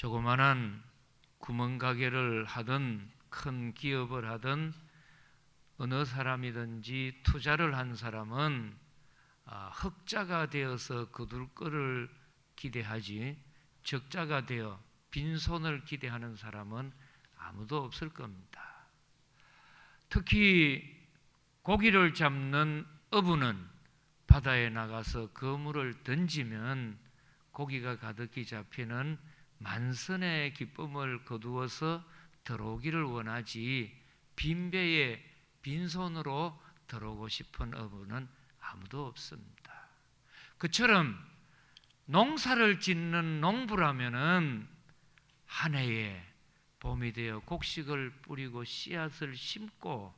조그마한 구멍가게를 하든 큰 기업을 하든 어느 사람이든지 투자를 한 사람은 흑자가 되어서 거둘 거를 기대하지 적자가 되어 빈손을 기대하는 사람은 아무도 없을 겁니다. 특히 고기를 잡는 어부는 바다에 나가서 그물을 던지면 고기가 가득히 잡히는 만선의 기쁨을 거두어서 들어오기를 원하지 빈배에 빈손으로 들어오고 싶은 어부는 아무도 없습니다. 그처럼 농사를 짓는 농부라면은 한 해에 봄이 되어 곡식을 뿌리고 씨앗을 심고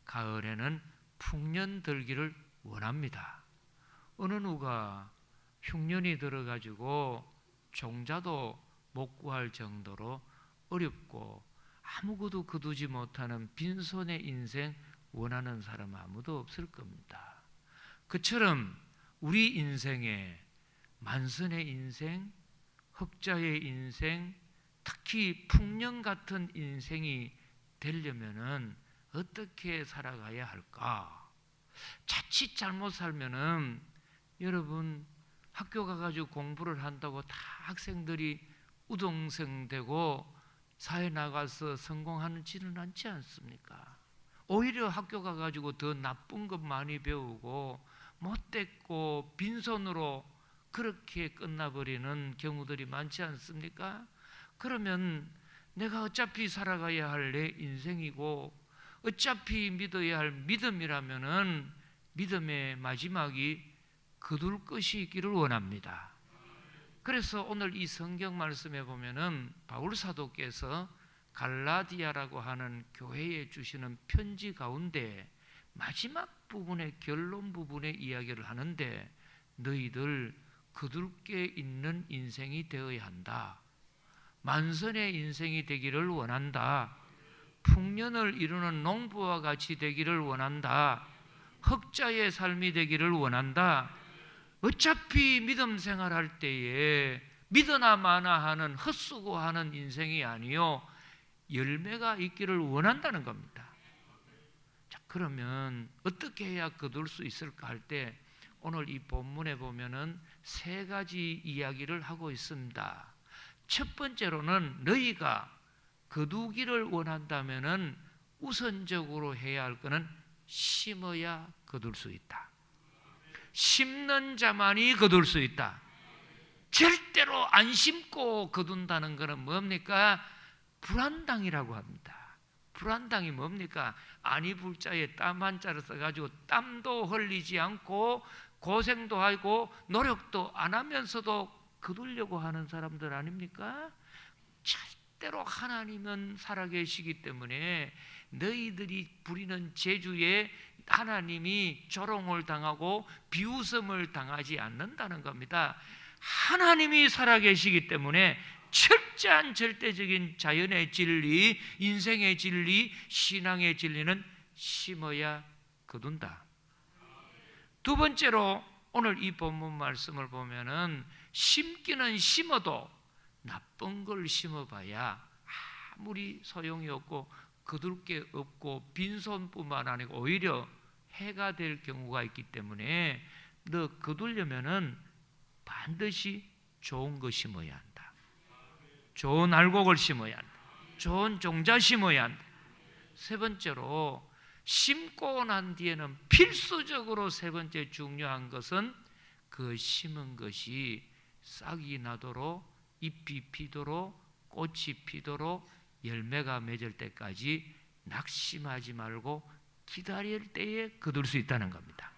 가을에는 풍년 들기를 원합니다. 어느 누가 흉년이 들어가지고 종자도 못 구할 정도로 어렵고 아무것도 거두지 못하는 빈손의 인생 원하는 사람 아무도 없을 겁니다. 그처럼 우리 인생에 만선의 인생, 흑자의 인생, 특히 풍년 같은 인생이 되려면은 어떻게 살아가야 할까? 자칫 잘못 살면은 여러분 학교 가가지고 공부를 한다고 다 학생들이 우등생되고 사회 나가서 성공하지는 않지 않습니까? 오히려 학교 가가지고 더 나쁜 것 많이 배우고 못됐고 빈손으로 그렇게 끝나버리는 경우들이 많지 않습니까? 그러면 내가 어차피 살아가야 할 내 인생이고 어차피 믿어야 할 믿음이라면은 믿음의 마지막이 거둘 것이 있기를 원합니다. 그래서 오늘 이 성경 말씀에 보면은 바울 사도께서 갈라디아라고 하는 교회에 주시는 편지 가운데 마지막 부분의 결론 부분의 이야기를 하는데 너희들 거둘 게 있는 인생이 되어야 한다. 만선의 인생이 되기를 원한다. 풍년을 이루는 농부와 같이 되기를 원한다. 흑자의 삶이 되기를 원한다. 어차피 믿음 생활할 때에 믿으나 마나 하는 헛수고하는 인생이 아니요 열매가 있기를 원한다는 겁니다. 자, 그러면 어떻게 해야 거둘 수 있을까 할 때 오늘 이 본문에 보면은 세 가지 이야기를 하고 있습니다. 첫 번째로는 너희가 거두기를 원한다면은 우선적으로 해야 할 것은 심어야 거둘 수 있다. 심는 자만이 거둘 수 있다. 절대로 안 심고 거둔다는 것은 뭡니까? 불안당이라고 합니다. 불안당이 뭡니까? 아니 불자에 땀 한자를 써가지고 땀도 흘리지 않고 고생도 하고 노력도 안 하면서도 거두려고 하는 사람들 아닙니까? 절대로 하나님은 살아계시기 때문에 너희들이 부리는 재주에 하나님이 조롱을 당하고 비웃음을 당하지 않는다는 겁니다. 하나님이 살아계시기 때문에 철저한 절대적인 자연의 진리, 인생의 진리, 신앙의 진리는 심어야 거둔다. 두 번째로 오늘 이 본문 말씀을 보면은 심기는 심어도 나쁜 걸 심어봐야 아무리 소용이 없고 거둘 게 없고 빈손뿐만 아니고 오히려 해가 될 경우가 있기 때문에 너 거두려면은 반드시 좋은 거 심어야 한다. 좋은 알곡을 심어야 한다. 좋은 종자 심어야 한다. 세 번째로 심고 난 뒤에는 필수적으로 세 번째 중요한 것은 그 심은 것이 싹이 나도록 잎이 피도록 꽃이 피도록 열매가 맺을 때까지 낙심하지 말고 기다릴 때에 거둘 수 있다는 겁니다.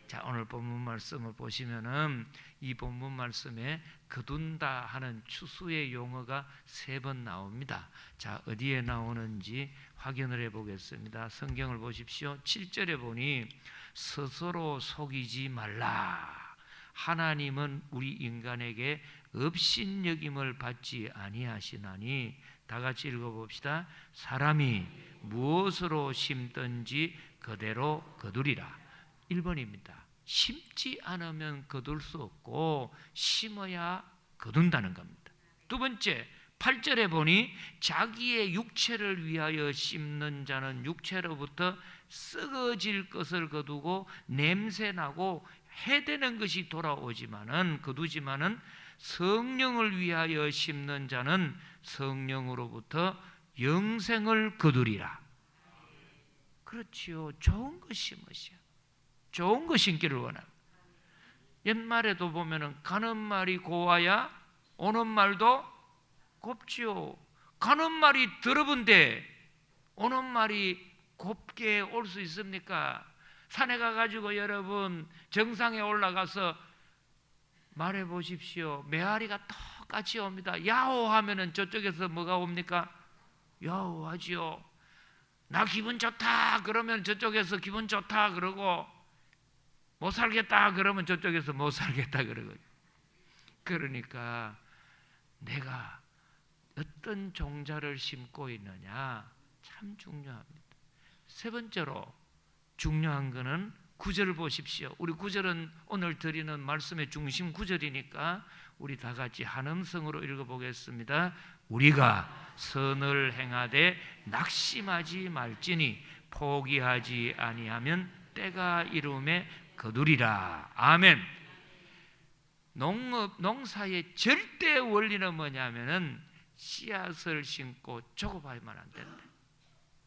자, 오늘 본문 말씀을 보시면은 이 본문 말씀에 거둔다 하는 추수의 용어가 3번 나옵니다. 자, 어디에 나오는지 확인을 해보겠습니다. 성경을 보십시오. 7절에 보니 스스로 속이지 말라. 하나님은 우리 인간에게 업신여김을 받지 아니하시나니. 다 같이 읽어봅시다. 사람이 무엇으로 심든지 그대로 거두리라. 1번입니다. 심지 않으면 거둘 수 없고 심어야 거둔다는 겁니다. 두 번째, 8절에 보니 자기의 육체를 위하여 심는 자는 육체로부터 썩어질 것을 거두고 냄새나고 해되는 것이 거두지만은 성령을 위하여 심는 자는 성령으로부터 영생을 거두리라. 그렇지요. 좋은 것 심으시오. 좋은 것 심기를 원합니다. 옛말에도 보면은 가는 말이 고와야 오는 말도 곱지요. 가는 말이 더럽은데 오는 말이 곱게 올 수 있습니까? 산에 가가지고 여러분 정상에 올라가서 말해 보십시오. 메아리가 똑같이 옵니다. 야호 하면은 저쪽에서 뭐가 옵니까? 야호 하지요. 나 기분 좋다 그러면 저쪽에서 기분 좋다 그러고, 못 살겠다 그러면 저쪽에서 못 살겠다 그러거든요. 그러니까 내가 어떤 종자를 심고 있느냐 참 중요합니다. 세 번째로 중요한 것은 9절을 보십시오. 우리 9절은 오늘 드리는 말씀의 중심 9절이니까 우리 다 같이 한 음성으로 읽어보겠습니다. 우리가 선을 행하되 낙심하지 말지니 포기하지 아니하면 때가 이름에 거두리라. 아멘. 농사의 절대 원리는 뭐냐면은 씨앗을 심고 조급하면 안 된다.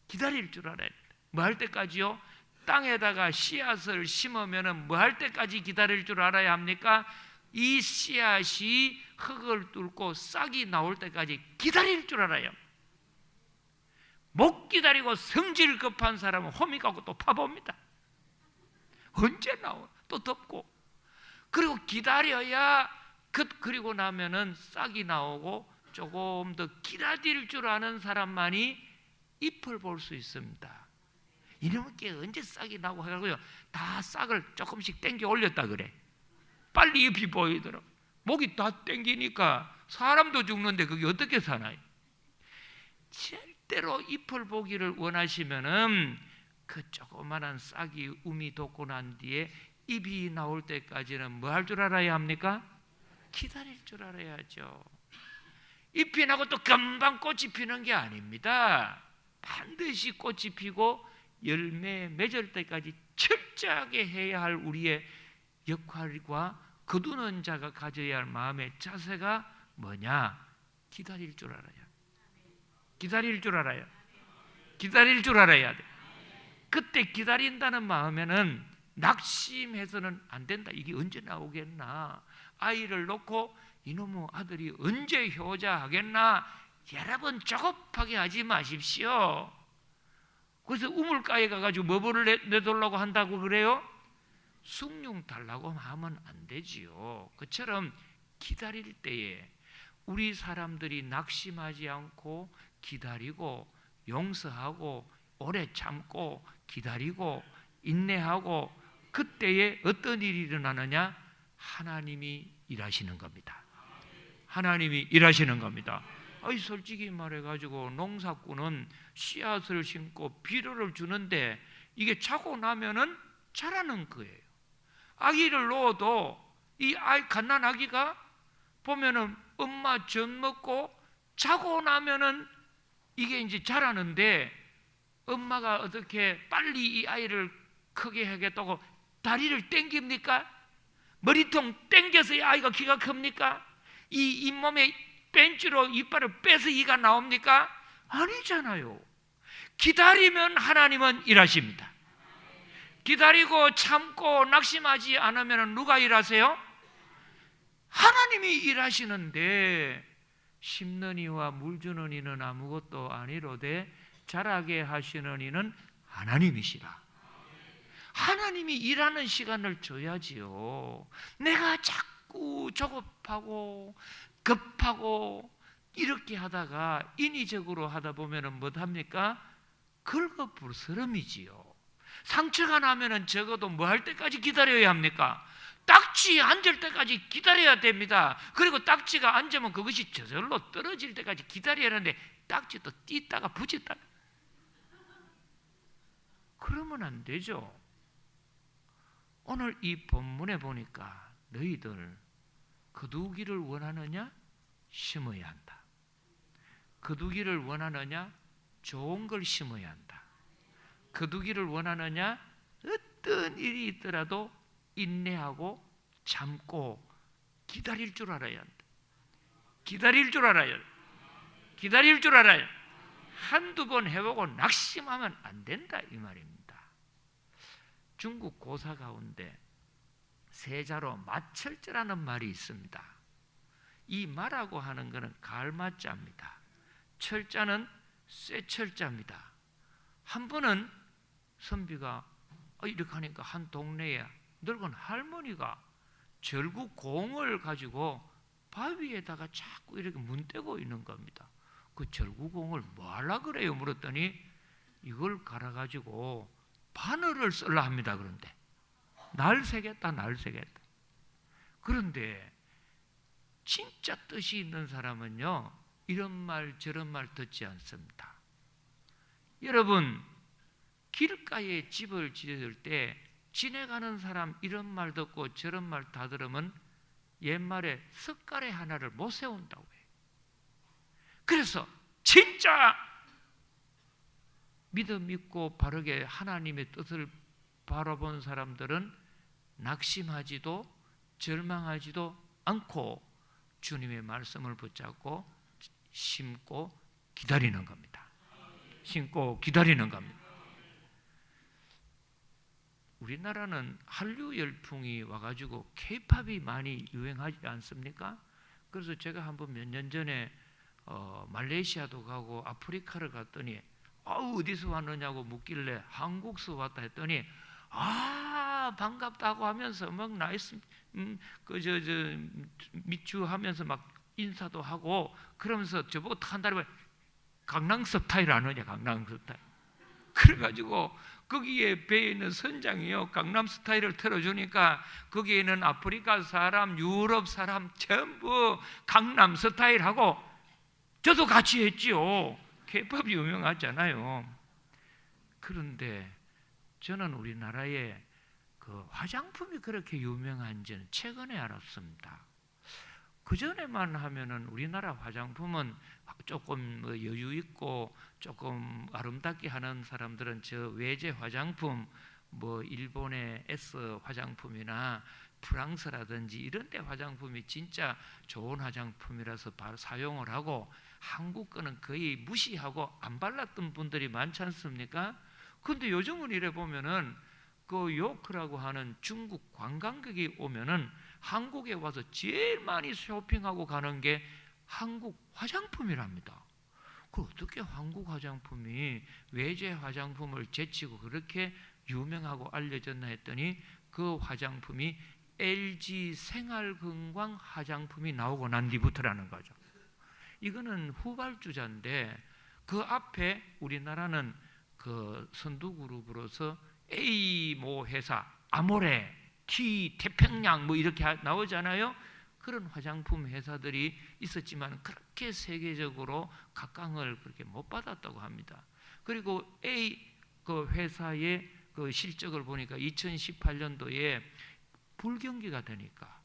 기다릴 줄 알아야 돼. 뭐 할 때까지요? 땅에다가 씨앗을 심으면은 뭐 할 때까지 기다릴 줄 알아야 합니까? 이 씨앗이 흙을 뚫고 싹이 나올 때까지 기다릴 줄 알아요. 못 기다리고 성질 급한 사람은 호미 갖고 또 파봅니다. 언제 나와? 또 덮고. 그리고 기다려야 그리고 나면은 싹이 나오고 조금 더 기다릴 줄 아는 사람만이 잎을 볼 수 있습니다. 이놈의 게 언제 싹이 나고 해가지고요, 다 싹을 조금씩 땡겨 올렸다 그래. 빨리 잎이 보이더라고. 목이 다 땡기니까 사람도 죽는데 그게 어떻게 사나요? 절대로 잎을 보기를 원하시면은 그 조그만한 싹이 움이 돋고 난 뒤에 잎이 나올 때까지는 뭐 할 줄 알아야 합니까? 기다릴 줄 알아야죠. 잎이 나고 또 금방 꽃이 피는 게 아닙니다. 반드시 꽃이 피고 열매 맺을 때까지 철저하게 해야 할 우리의 역할과 거두는 자가 가져야 할 마음의 자세가 뭐냐? 기다릴 줄 알아야. 기다릴 줄 알아야. 기다릴 줄 알아야 돼. 그때 기다린다는 마음에는 낙심해서는 안 된다. 이게 언제 나오겠나? 아이를 놓고 이놈의 아들이 언제 효자하겠나? 여러분 조급하게 하지 마십시오. 그래서 우물가에 가가지고 뭐를 내달라고 한다고 그래요? 숭늉 달라고 하면 안 되지요. 그처럼 기다릴 때에 우리 사람들이 낙심하지 않고 기다리고 용서하고 오래 참고 기다리고 인내하고, 그때에 어떤 일이 일어나느냐? 하나님이 일하시는 겁니다. 하나님이 일하시는 겁니다. 솔직히 말해가지고 농사꾼은 씨앗을 심고 비료를 주는데 이게 자고 나면은 자라는 거예요. 아기를 놓아도 이 갓난 아기가 보면은 엄마 젖 먹고 자고 나면은 이게 이제 자라는데, 엄마가 어떻게 빨리 이 아이를 크게 하겠다고 다리를 당깁니까? 머리통 당겨서 이 아이가 키가 큽니까? 이 잇몸에 벤치로 이빨을 빼서 이가 나옵니까? 아니잖아요. 기다리면 하나님은 일하십니다. 기다리고 참고 낙심하지 않으면 누가 일하세요? 하나님이 일하시는데, 심는 이와 물 주는 이는 아무것도 아니로되 자라게 하시는 이는 하나님이시라. 하나님이 일하는 시간을 줘야지요. 내가 자꾸 조급하고 급하고 이렇게 하다가 인위적으로 하다 보면은 뭐합니까? 긁어부스럼이지요. 상처가 나면은 적어도 뭐 할 때까지 기다려야 합니까? 딱지 앉을 때까지 기다려야 됩니다. 그리고 딱지가 앉으면 그것이 저절로 떨어질 때까지 기다려야 하는데 딱지도 띄다가 붙였다가 그러면 안 되죠. 오늘 이 본문에 보니까 너희들 거두기를 원하느냐? 심어야 한다. 거두기를 원하느냐? 좋은 걸 심어야 한다. 거두기를 원하느냐? 어떤 일이 있더라도 인내하고 참고 기다릴 줄 알아야 한다. 기다릴 줄 알아야 한다. 기다릴 줄 알아야 한다. 한두 번 해보고 낙심하면 안 된다 이 말입니다. 중국 고사 가운데 세자로 마철자라는 말이 있습니다. 이 마라고 하는 것은 가을마자입니다. 철자는 쇠철자입니다. 한 번은 선비가 이렇게 하니까 한 동네에 늙은 할머니가 절구공을 가지고 바위에다가 자꾸 이렇게 문대고 있는 겁니다. 그 절구공을 뭐 하려고 그래요? 물었더니 이걸 갈아가지고 바늘을 쓸라 합니다. 그런데 날 새겠다. 그런데 진짜 뜻이 있는 사람은요, 이런 말 저런 말 듣지 않습니다. 여러분, 길가에 집을 지을 때 지나가는 사람 이런 말 듣고 저런 말 다 들으면 옛말에 석가래 하나를 못 세운다고 해요. 그래서 진짜 믿음 있고 바르게 하나님의 뜻을 바라본 사람들은 낙심하지도 절망하지도 않고 주님의 말씀을 붙잡고 심고 기다리는 겁니다. 심고 기다리는 겁니다. 우리나라는 한류 열풍이 와가지고 K-팝이 많이 유행하지 않습니까? 그래서 제가 한번 몇 년 전에 말레이시아도 가고 아프리카를 갔더니 어디서 왔느냐고 묻길래 한국서 왔다 했더니 반갑다고 하면서 막 나이스 미추 하면서 막 인사도 하고 그러면서 저보고 한 달에 강남 스타일 아느냐 강남 스타일. 그래가지고 거기에 배에 있는 선장이요 강남 스타일을 틀어주니까 거기에는 아프리카 사람, 유럽 사람 전부 강남 스타일 하고 저도 같이 했지요. K-팝이 유명하잖아요. 그런데 저는 우리나라에 그 화장품이 그렇게 유명한지는 최근에 알았습니다. 그전에만 하면은 우리나라 화장품은 조금 여유 있고 조금 아름답게 하는 사람들은 저 외제 화장품 일본의 S 화장품이나 프랑스라든지 이런 데 화장품이 진짜 좋은 화장품이라서 바로 사용을 하고 한국 거는 거의 무시하고 안 발랐던 분들이 많지 않습니까? 근데 요즘은 이래 보면은 그 요크라고 하는 중국 관광객이 오면은 한국에 와서 제일 많이 쇼핑하고 가는 게 한국 화장품이랍니다. 그 어떻게 한국 화장품이 외제 화장품을 제치고 그렇게 유명하고 알려졌나 했더니 그 화장품이 LG 생활건강 화장품이 나오고 난 뒤부터라는 거죠. 이거는 후발주자인데 그 앞에 우리나라는 그 선두그룹으로서 A 회사, 아모레, T 태평양 이렇게 나오잖아요. 그런 화장품 회사들이 있었지만 그렇게 세계적으로 각광을 그렇게 못 받았다고 합니다. 그리고 A 그 회사의 그 실적을 보니까 2018년도에 불경기가 되니까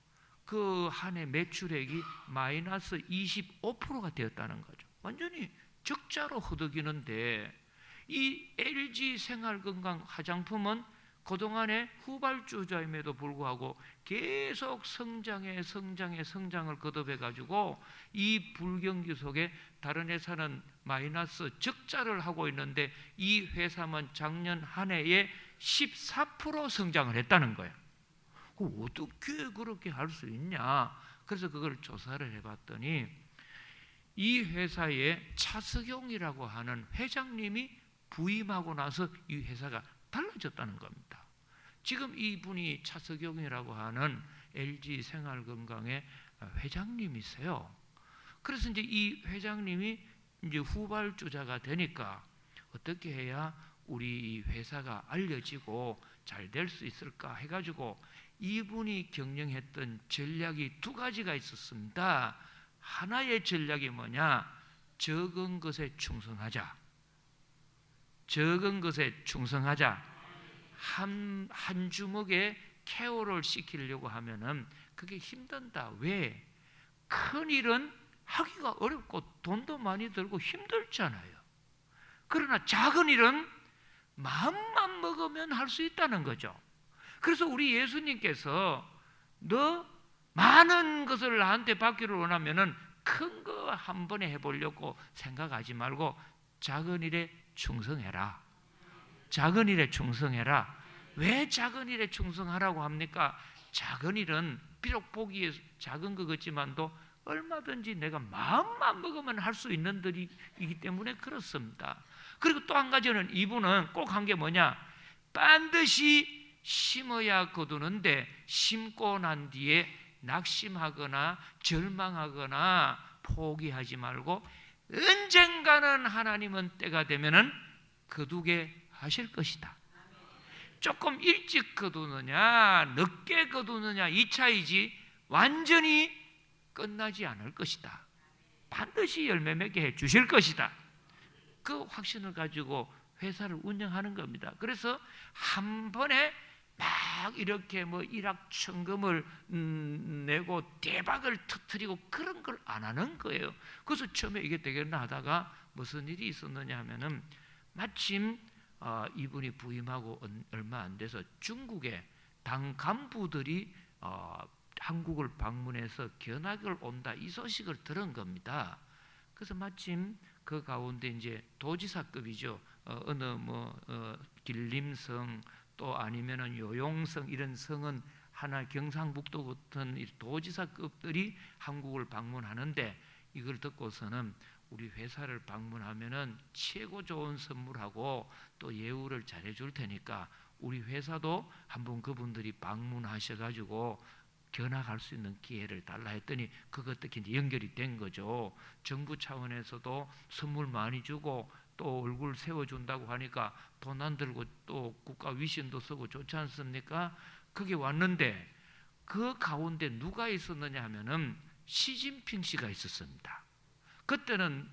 그 한 해 매출액이 마이너스 25%가 되었다는 거죠. 완전히 적자로 허덕이는데 이 LG 생활건강 화장품은 그동안에 후발주자임에도 불구하고 계속 성장을 거듭해가지고 이 불경기 속에 다른 회사는 마이너스 적자를 하고 있는데 이 회사만 작년 한 해에 14% 성장을 했다는 거예요. 어떻게 그렇게 할 수 있냐? 그래서 그걸 조사를 해봤더니 이 회사에 차석용이라고 하는 회장님이 부임하고 나서 이 회사가 달라졌다는 겁니다. 지금 이분이 차석용이라고 하는 LG 생활건강의 회장님이세요. 그래서 이제 이 회장님이 이제 후발주자가 되니까 어떻게 해야 우리 이 회사가 알려지고 잘 될 수 있을까 해가지고 이분이 경영했던 전략이 두 가지가 있었습니다. 하나의 전략이 뭐냐? 적은 것에 충성하자. 적은 것에 충성하자. 한 주먹에 케어를 시키려고 하면은 그게 힘든다. 왜? 큰 일은 하기가 어렵고 돈도 많이 들고 힘들잖아요. 그러나 작은 일은 마음만 먹으면 할 수 있다는 거죠. 그래서 우리 예수님께서 너 많은 것을 나한테 받기를 원하면은 큰 거 한 번에 해보려고 생각하지 말고 작은 일에 충성해라. 작은 일에 충성해라. 왜 작은 일에 충성하라고 합니까? 작은 일은 비록 보기에 작은 것 같지만도 얼마든지 내가 마음만 먹으면 할 수 있는 일이기 때문에 그렇습니다. 그리고 또 한 가지는 이분은 꼭 한 게 뭐냐? 반드시 심어야 거두는데 심고 난 뒤에 낙심하거나 절망하거나 포기하지 말고 언젠가는 하나님은 때가 되면은 거두게 하실 것이다. 조금 일찍 거두느냐 늦게 거두느냐 이 차이지 완전히 끝나지 않을 것이다. 반드시 열매 맺게 해 주실 것이다. 그 확신을 가지고 회사를 운영하는 겁니다. 그래서 한 번에 막 이렇게 뭐 일확천금을 내고 대박을 터뜨리고 그런 걸 안 하는 거예요. 그래서 처음에 이게 되겠나 하다가 무슨 일이 있었느냐 하면은 마침 이분이 부임하고 얼마 안 돼서 중국의 당 간부들이 한국을 방문해서 견학을 온다 이 소식을 들은 겁니다. 그래서 마침 그 가운데 이제 도지사급이죠. 어느 길림성 또 아니면은 요용성 이런 성은 하나 경상북도 같은 도지사급들이 한국을 방문하는데 이걸 듣고서는 우리 회사를 방문하면은 최고 좋은 선물하고 또 예우를 잘해 줄 테니까 우리 회사도 한번 그분들이 방문하셔가지고 견학할 수 있는 기회를 달라 했더니 그것 어떻게 이제 연결이 된 거죠. 정부 차원에서도 선물 많이 주고 또 얼굴 세워준다고 하니까 돈 안 들고 또 국가 위신도 쓰고 좋지 않습니까? 그게 왔는데 그 가운데 누가 있었느냐 하면은 시진핑 씨가 있었습니다. 그때는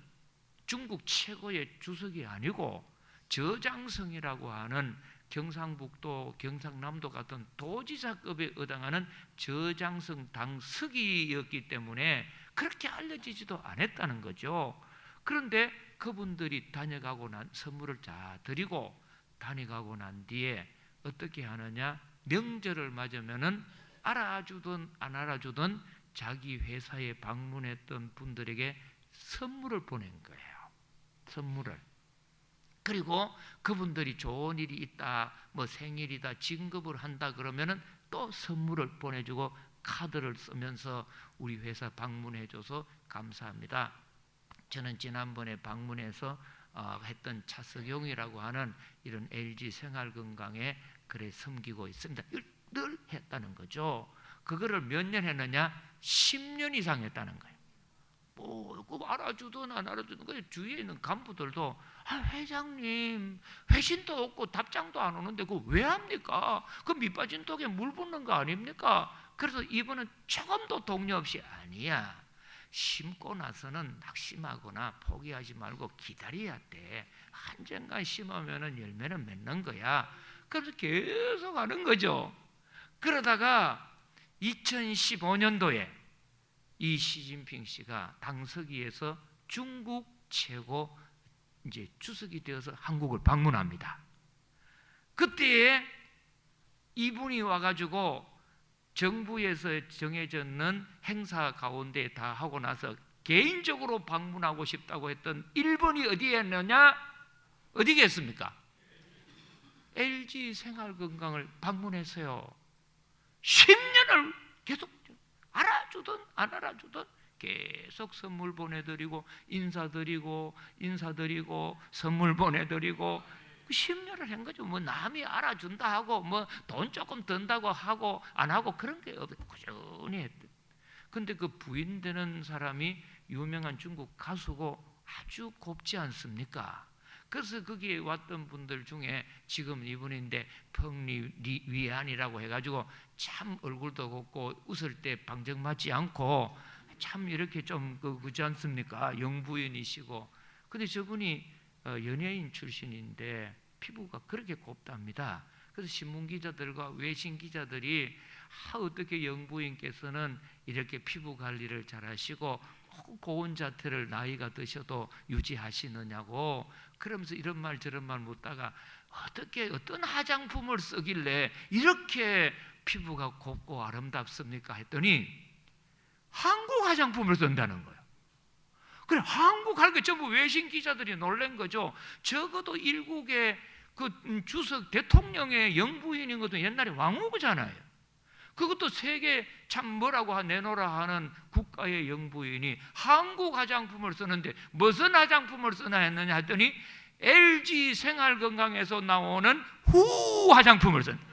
중국 최고의 주석이 아니고 저장성이라고 하는 경상북도, 경상남도 같은 도지사급에 해당하는 저장성 당서기였기 때문에 그렇게 알려지지도 않았다는 거죠. 그런데 그분들이 다녀가고 난 선물을 다 드리고 다녀가고 난 뒤에 어떻게 하느냐? 명절을 맞으면은 알아주든 안 알아주든 자기 회사에 방문했던 분들에게 선물을 보낸 거예요. 선물을. 그리고 그분들이 좋은 일이 있다, 뭐 생일이다, 진급을 한다 그러면은 또 선물을 보내주고 카드를 쓰면서 우리 회사 방문해줘서 감사합니다. 저는 지난번에 방문해서 했던 차석용이라고 하는 이런 LG 생활건강에 그래 섬기고 있습니다. 늘 했다는 거죠. 그거를 몇 년 했느냐? 10년 이상 했다는 거예요. 그 알아주든 안 알아주든 그 주위에 있는 간부들도 회장님 회신도 없고 답장도 안 오는데 그거 왜 합니까? 그 밑빠진 독에 물 붓는 거 아닙니까? 그래서 이분은 조금도 동료 없이 아니야. 심고 나서는 낙심하거나 포기하지 말고 기다려야 돼. 언젠가 심으면 열매는 맺는 거야. 그래서 계속 하는 거죠. 그러다가 2015년도에 이 시진핑 씨가 당서기에서 중국 최고 이제 주석이 되어서 한국을 방문합니다. 그때에 이분이 와가지고 정부에서 정해졌는 행사 가운데 다 하고 나서 개인적으로 방문하고 싶다고 했던 일본이 어디였느냐? 어디겠습니까? LG 생활건강을 방문했어요. 10년을 계속 알아주든 안 알아주든 계속 선물 보내드리고 인사드리고 선물 보내드리고 10년을 한 거죠. 뭐 남이 알아준다 하고 뭐 돈 조금 든다고 하고 안 하고 그런 게 없어요. 꾸준히 했대. 근데 그 부인되는 사람이 유명한 중국 가수고 아주 곱지 않습니까? 그래서 거기에 왔던 분들 중에 지금 이분인데 펑리위안이라고 해가지고 참 얼굴도 곱고 웃을 때 방정 맞지 않고 참 이렇게 좀 그지 않습니까? 영부인이시고. 근데 저분이 연예인 출신인데 피부가 그렇게 곱답니다. 그래서 신문 기자들과 외신 기자들이 어떻게 영부인께서는 이렇게 피부 관리를 잘 하시고 고운 자태를 나이가 드셔도 유지하시느냐고. 그러면서 이런 말 저런 말 묻다가 어떻게 어떤 화장품을 쓰길래 이렇게 피부가 곱고 아름답습니까? 했더니 한국 화장품을 쓴다는 거예요. 그래, 한국 할 게 전부 외신 기자들이 놀란 거죠. 적어도 일국의 그 주석 대통령의 영부인인 것도 옛날에 왕후잖아요. 그것도 세계 참 뭐라고 내놓으라 하는 국가의 영부인이 한국 화장품을 쓰는데 무슨 화장품을 쓰나 했느냐 했더니 LG 생활건강에서 나오는 후 화장품을 쓴다.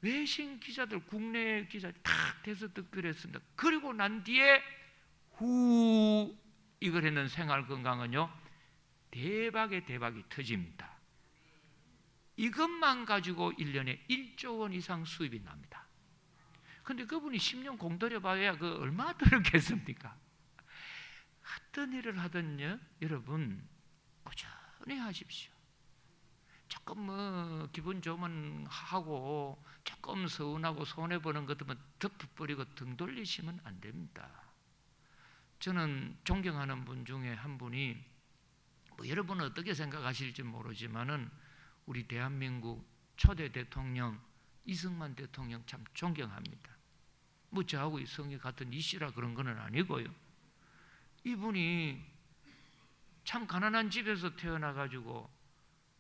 외신 기자들, 국내 기자들 다 대서 득별했습니다. 그리고 난 뒤에 후 이걸 했는 생활건강은요 대박이 터집니다. 이것만 가지고 1년에 1조 원 이상 수입이 납니다. 그런데 그분이 10년 공들여 봐야 그 얼마나 들었겠습니까? 어떤 일을 하든요, 여러분 꾸준히 하십시오. 조금 뭐 기분 좋으면 하고 조금 서운하고 손해보는 것들은 덮어버리고 등 돌리시면 안 됩니다. 저는 존경하는 분 중에 한 분이 뭐 여러분은 어떻게 생각하실지 모르지만은 우리 대한민국 초대 대통령 이승만 대통령 참 존경합니다. 뭐 저하고 성이 같은 이씨라 그런 건 아니고요. 이분이 참 가난한 집에서 태어나가지고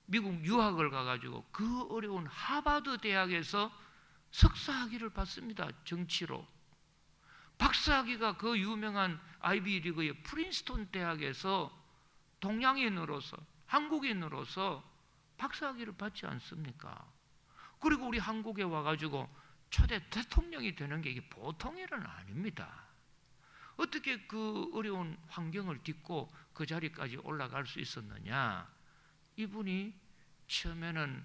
미국 유학을 가가지고 그 어려운 하버드 대학에서 석사학위를 받습니다. 정치로. 박사학위가 그 유명한 아이비리그의 프린스톤 대학에서 동양인으로서 한국인으로서 박사학위를 받지 않습니까? 그리고 우리 한국에 와가지고 초대 대통령이 되는 게 이게 보통 일은 아닙니다. 어떻게 그 어려운 환경을 딛고 그 자리까지 올라갈 수 있었느냐? 이분이 처음에는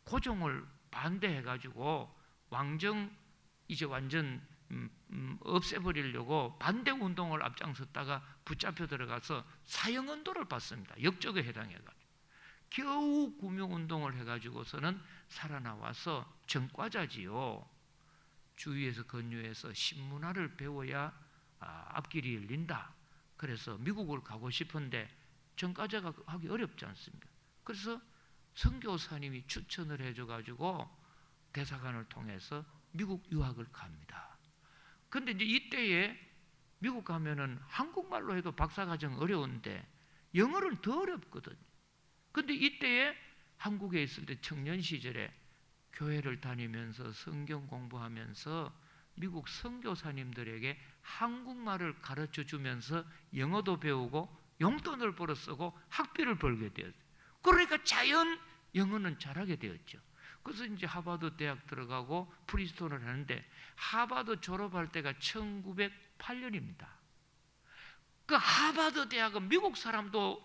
고종을 반대해가지고 왕정 이제 완전 없애버리려고 반대 운동을 앞장섰다가 붙잡혀 들어가서 사형언도를 받습니다. 역적에 해당해가지고 겨우 구명운동을 해가지고서는 살아나와서 전과자지요. 주위에서 권유해서 신문화를 배워야 앞길이 열린다. 그래서 미국을 가고 싶은데 전과자가 하기 어렵지 않습니까? 그래서 선교사님이 추천을 해줘가지고 대사관을 통해서 미국 유학을 갑니다. 근데 이제 이때에 미국 가면은 한국말로 해도 박사과정 어려운데 영어는 더 어렵거든요. 근데 이때에 한국에 있을 때 청년 시절에 교회를 다니면서 성경 공부하면서 미국 선교사님들에게 한국말을 가르쳐 주면서 영어도 배우고 용돈을 벌어 쓰고 학비를 벌게 되었어요. 그러니까 자연 영어는 잘하게 되었죠. 그래서 이제 하버드 대학 들어가고 프린스톤을 하는데 하버드 졸업할 때가 1908년입니다. 그 하버드 대학은 미국 사람도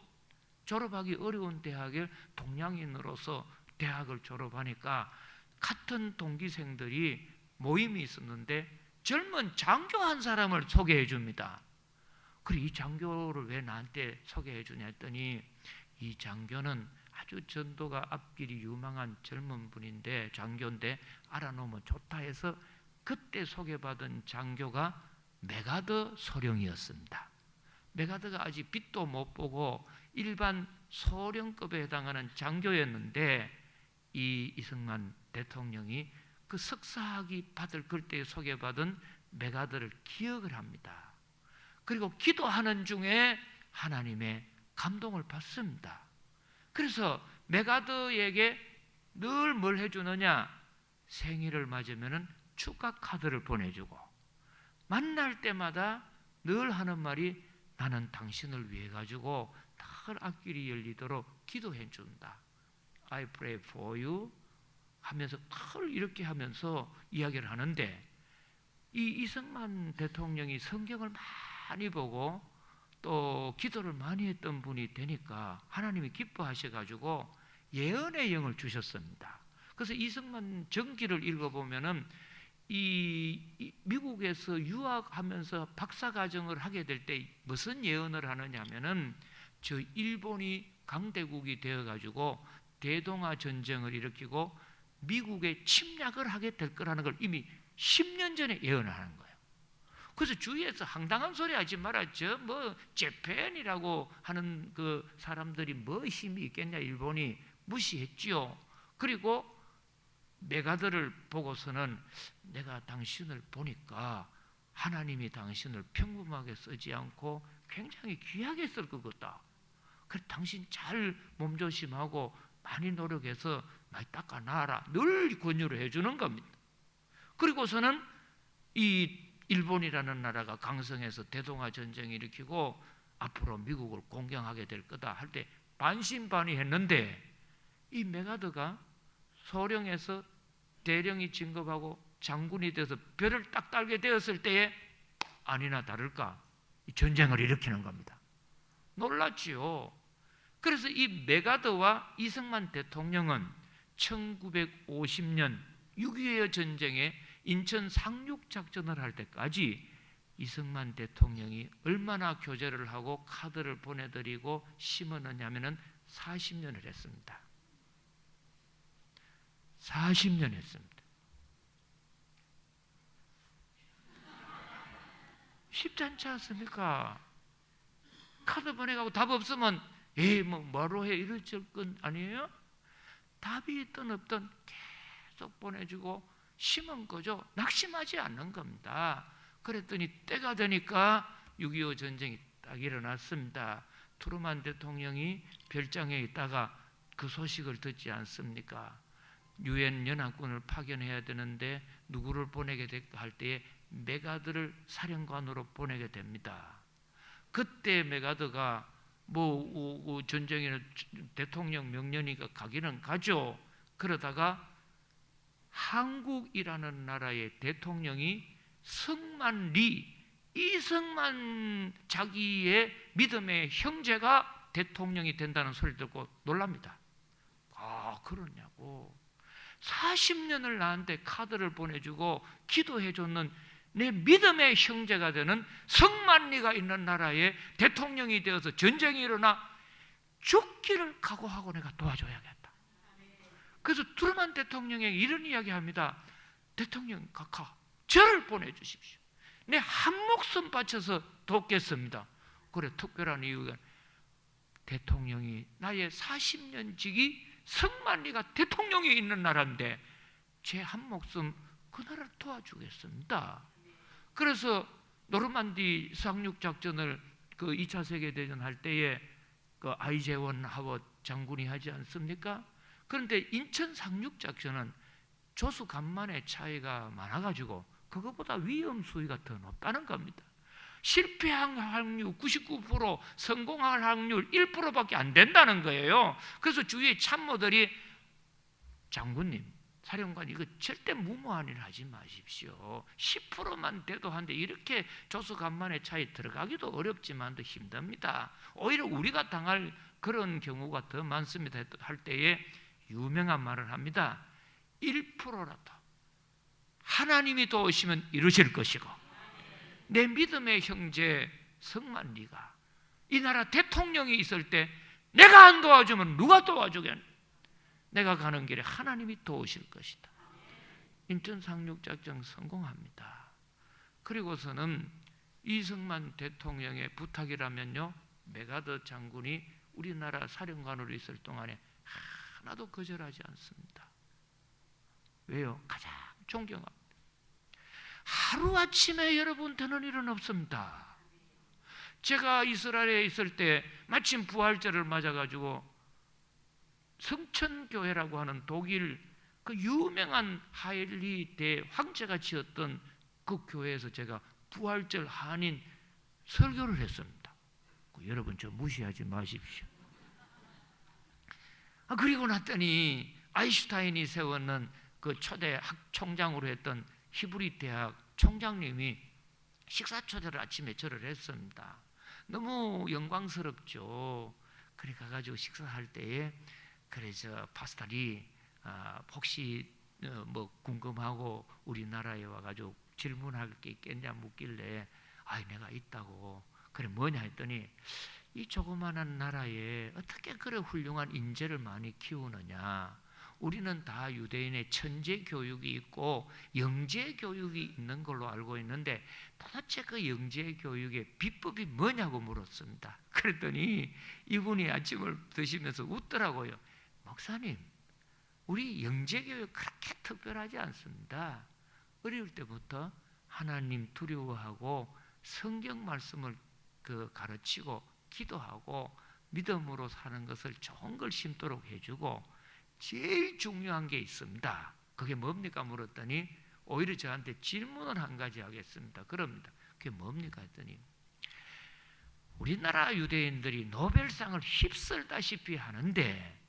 졸업하기 어려운 대학을 동양인으로서 대학을 졸업하니까 같은 동기생들이 모임이 있었는데 젊은 장교 한 사람을 소개해 줍니다. 그래, 이 장교를 왜 나한테 소개해 주냐 했더니 이 장교는 아주 전도가 앞길이 유망한 젊은 분인데 장교인데 알아놓으면 좋다 해서 그때 소개받은 장교가 메가더 소령이었습니다. 메가더가 아직 빛도 못 보고 일반 소령급에 해당하는 장교였는데 이 이승만 대통령이 그 석사학위 받을 그때 소개받은 메가더를 기억을 합니다. 그리고 기도하는 중에 하나님의 감동을 받습니다. 그래서 메가더에게 늘 뭘 해주느냐? 생일을 맞으면 축하 카드를 보내주고 만날 때마다 늘 하는 말이 나는 당신을 위해 가지고 늘 앞길이 열리도록 기도해 준다. I pray for you 하면서 늘 이렇게 하면서 이야기를 하는데 이 이승만 대통령이 성경을 많이 보고 또 기도를 많이 했던 분이 되니까 하나님이 기뻐하셔가지고 예언의 영을 주셨습니다. 그래서 이승만 전기를 읽어보면은 이 미국에서 유학하면서 박사과정을 하게 될 때 무슨 예언을 하느냐면은 저 일본이 강대국이 되어가지고 대동아 전쟁을 일으키고 미국에 침략을 하게 될 거라는 걸 이미 10년 전에 예언을 하는 거예요. 그래서 주위에서 황당한 소리 하지 마라. 저 뭐 재팬이라고 하는 그 사람들이 뭐 힘이 있겠냐, 일본이 무시했지요. 그리고 메가더를 보고서는 내가 당신을 보니까 하나님이 당신을 평범하게 쓰지 않고 굉장히 귀하게 쓸 것 같다. 그래 당신 잘 몸조심하고 많이 노력해서 많이 닦아놔라. 늘 권유를 해주는 겁니다. 그리고서는 이 일본이라는 나라가 강성해서 대동아 전쟁을 일으키고 앞으로 미국을 공격하게 될 거다 할 때 반신반의했는데, 이 메가더가 소령에서 대령이 진급하고 장군이 돼서 별을 딱 달게 되었을 때에 아니나 다를까 전쟁을 일으키는 겁니다. 놀랐지요. 그래서 이 메가더와 이승만 대통령은 1950년 6.25 전쟁에 인천 상륙작전을 할 때까지 이승만 대통령이 얼마나 교제를 하고 카드를 보내드리고 심어넣냐면 40년을 했습니다. 40년 했습니다. 쉽지 않지 않습니까? 카드 보내가고 답 없으면 뭐로 해 이럴 건 아니에요? 답이 있든 없든 계속 보내주고 심은 거죠. 낙심하지 않는 겁니다. 그랬더니 때가 되니까 6.25 전쟁이 딱 일어났습니다. 트루만 대통령이 별장에 있다가 그 소식을 듣지 않습니까? 유엔 연합군을 파견해야 되는데 누구를 보내게 될까 할 때에 메가더를 사령관으로 보내게 됩니다. 그때 메가더가 전쟁에는 대통령 명령이니까 가기는 가죠. 그러다가 한국이라는 나라의 대통령이 성만리, 이성만 자기의 믿음의 형제가 대통령이 된다는 소리를 듣고 놀랍니다. 그러냐고. 40년을 나한테 카드를 보내주고 기도해줬는 내 믿음의 형제가 되는 성만리가 있는 나라에 대통령이 되어서 전쟁이 일어나 죽기를 각오하고 내가 도와줘야겠다. 그래서 트루만 대통령에게 이런 이야기합니다. 대통령 각하, 저를 보내주십시오. 내 한 목숨 바쳐서 돕겠습니다. 그래, 특별한 이유가 대통령이 나의 40년 지기 성만리가 대통령이 있는 나라인데 제 한 목숨 그 나라를 도와주겠습니다. 그래서 노르만디 상륙작전을 그 2차 세계대전 할 때에 그 아이제원 하워드 장군이 하지 않습니까? 그런데 인천 상륙작전은 조수 간만의 차이가 많아가지고 그것보다 위험 수위가 더 높다는 겁니다. 실패할 확률 99%, 성공할 확률 1%밖에 안 된다는 거예요. 그래서 주위의 참모들이 장군님, 사령관 이거 절대 무모한 일 하지 마십시오. 10%만 돼도 한데 이렇게 조수 간만의 차이 들어가기도 어렵지만도 힘듭니다. 오히려 우리가 당할 그런 경우가 더 많습니다 할 때에 유명한 말을 합니다. 1%라도 하나님이 도우시면 이루실 것이고 내 믿음의 형제 성만리가 이 나라 대통령이 있을 때 내가 안 도와주면 누가 도와주겠나? 내가 가는 길에 하나님이 도우실 것이다. 인천 상륙작전 성공합니다. 그리고서는 이승만 대통령의 부탁이라면요, 메가더 장군이 우리나라 사령관으로 있을 동안에 하나도 거절하지 않습니다. 왜요? 가장 존경합니다. 하루아침에 여러분 되는 일은 없습니다. 제가 이스라엘에 있을 때 마침 부활절을 맞아가지고 성천교회라고 하는 독일 그 유명한 하일리 대황제가 지었던 그 교회에서 제가 부활절 한인 설교를 했습니다. 여러분 저 무시하지 마십시오. 그리고 났더니 아인슈타인이 세웠는 그 초대 총장으로 했던 히브리 대학 총장님이 식사 초대를 아침에 저를 했습니다. 너무 영광스럽죠. 그래 가가지고 식사할 때에 그래서 파스타리 혹시 뭐 궁금하고 우리나라에 와가지고 질문할 게 있겠냐 묻길래 내가 있다고. 그래 뭐냐 했더니 이 조그마한 나라에 어떻게 그래 훌륭한 인재를 많이 키우느냐. 우리는 다 유대인의 천재 교육이 있고 영재 교육이 있는 걸로 알고 있는데 도대체 그 영재 교육의 비법이 뭐냐고 물었습니다. 그랬더니 이분이 아침을 드시면서 웃더라고요. 목사님, 우리 영재 교육 그렇게 특별하지 않습니다. 어릴 때부터 하나님 두려워하고 성경 말씀을 가르치고 기도하고 믿음으로 사는 것을 좋은 걸 심도록 해주고 제일 중요한 게 있습니다. 그게 뭡니까? 물었더니 오히려 저한테 질문을 한 가지 하겠습니다. 그럽니다. 그게 뭡니까? 했더니 우리나라 유대인들이 노벨상을 휩쓸다시피 하는데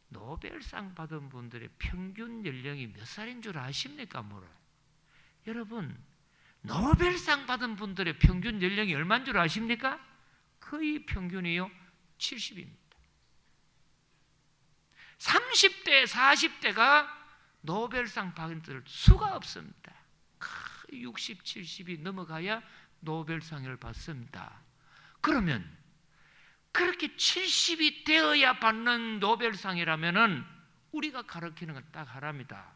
노벨상 받은 분들의 평균 연령이 몇 살인 줄 아십니까? 물어요. 여러분, 노벨상 받은 분들의 평균 연령이 얼마인 줄 아십니까? 거의 평균이요 70입니다. 30대, 40대가 노벨상 받을 수가 없습니다. 60, 70이 넘어가야 노벨상을 받습니다. 그러면 그렇게 70이 되어야 받는 노벨상이라면은 우리가 가르치는 건 딱 하나입니다.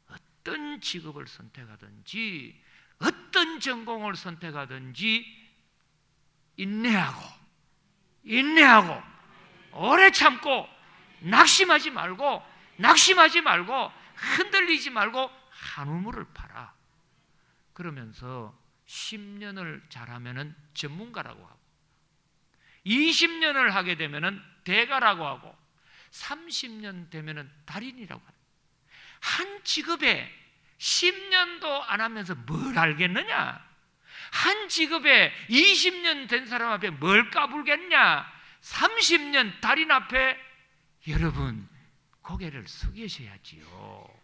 어떤 직업을 선택하든지 어떤 전공을 선택하든지 인내하고 오래 참고 낙심하지 말고 흔들리지 말고 한 우물을 파라. 그러면서 10년을 잘하면은 전문가라고 하고 20년을 하게 되면은 대가라고 하고 30년 되면은 달인이라고 합니다. 한 직업에 10년도 안 하면서 뭘 알겠느냐? 한 직업에 20년 된 사람 앞에 뭘 까불겠냐? 30년 달인 앞에 여러분 고개를 숙이셔야지요.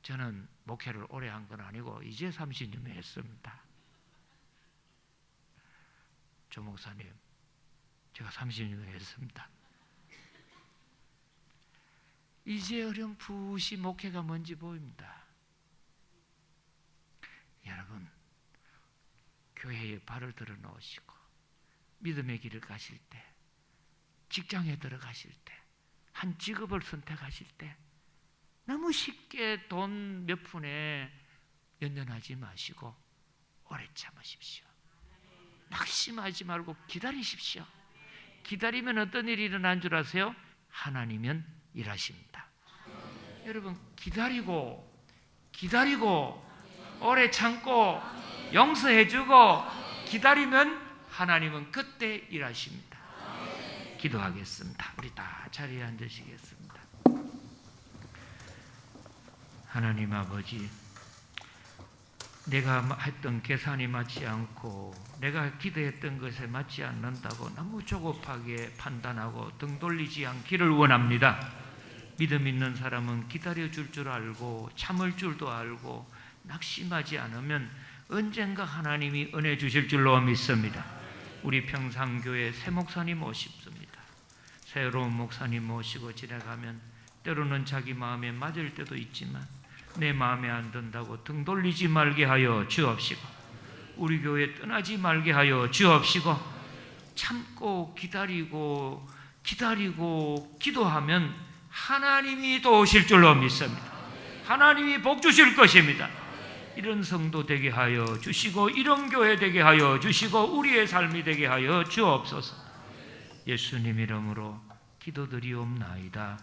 저는 목회를 오래 한 건 아니고 이제 30년 했습니다. 조 목사님, 제가 30년 했습니다. 이제 어렴풋이 목회가 뭔지 보입니다. 여러분, 교회에 발을 들어 놓으시고 믿음의 길을 가실 때, 직장에 들어가실 때, 한 직업을 선택하실 때 너무 쉽게 돈 몇 푼에 연연하지 마시고 오래 참으십시오. 낙심하지 말고 기다리십시오. 기다리면 어떤 일이 일어난 줄 아세요? 하나님은 일하십니다. 여러분, 기다리고 오래 참고 용서해주고 기다리면 하나님은 그때 일하십니다. 기도하겠습니다. 우리 다 자리에 앉으시겠습니다. 하나님 아버지, 내가 했던 계산이 맞지 않고 내가 기도했던 것에 맞지 않는다고 너무 조급하게 판단하고 등 돌리지 않기를 원합니다. 믿음 있는 사람은 기다려줄 줄 알고 참을 줄도 알고 낙심하지 않으면 언젠가 하나님이 은혜 주실 줄로 믿습니다. 우리 평상교회 새 목사님 모십니다. 새로운 목사님 모시고 지나가면 때로는 자기 마음에 맞을 때도 있지만 내 마음에 안 든다고 등 돌리지 말게 하여 주옵시고 우리 교회 떠나지 말게 하여 주옵시고 참고 기다리고 기도하면 하나님이 도우실 줄로 믿습니다. 하나님이 복 주실 것입니다. 이런 성도 되게 하여 주시고 이런 교회 되게 하여 주시고 우리의 삶이 되게 하여 주옵소서. 예수님 이름으로 기도드리옵나이다.